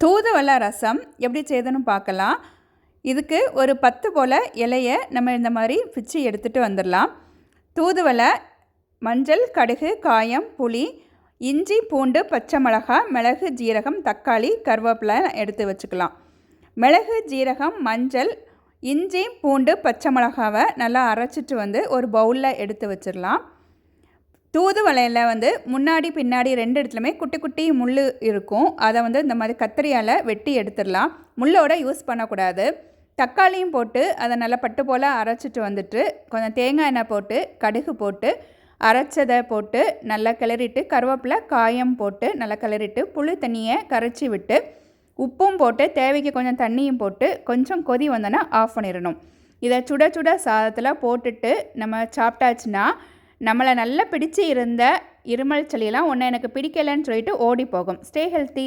தூதுவளை ரசம் எப்படி செய்யுதுன்னு பார்க்கலாம். இதுக்கு ஒரு 10 போல் இலையை நம்ம இந்த மாதிரி பிச்சு எடுத்துகிட்டு வந்துடலாம். தூதுவளை, மஞ்சள், கடுகு, காயம், புளி, இஞ்சி, பூண்டு, பச்சை மிளகாய், மிளகு, ஜீரகம், தக்காளி, கருவேப்பிலை எடுத்து வச்சுக்கலாம். மிளகு, ஜீரகம், மஞ்சள், இஞ்சி, பூண்டு, பச்சை மிளகாவை நல்லா அரைச்சிட்டு ஒரு பவுலில் எடுத்து வச்சிடலாம். தூதுவளையில் முன்னாடி பின்னாடி 2 இடத்துலையுமே குட்டி குட்டி முள் இருக்கும். அதை இந்த மாதிரி கத்திரியால் வெட்டி எடுத்துடலாம். முள்ளோட யூஸ் பண்ணக்கூடாது. தக்காளியும் போட்டு அதை நல்லா பட்டு போல் அரைச்சிட்டு கொஞ்சம் தேங்காய் எண்ணெய் போட்டு கடுகு போட்டு அரைச்சதை போட்டு நல்லா கிளறிட்டு கருவேப்பிலை, காயம் போட்டு நல்லா கிளறிட்டு புளி தண்ணியை கரைச்சி விட்டு உப்பும் போட்டு தேவைக்கு கொஞ்சம் தண்ணியும் போட்டு கொஞ்சம் கொதி வந்தோன்னா ஆஃப் பண்ணிடணும். இதை சுட சுட சாதத்தில் போட்டுட்டு நம்ம சாப்பிட்டாச்சுன்னா நம்மளை நல்லா பிடிச்சி இருந்த இருமல் சளியெல்லாம் ஒன்று எனக்கு பிடிக்கலைன்னு சொல்லிட்டு ஓடி போகும். Stay healthy.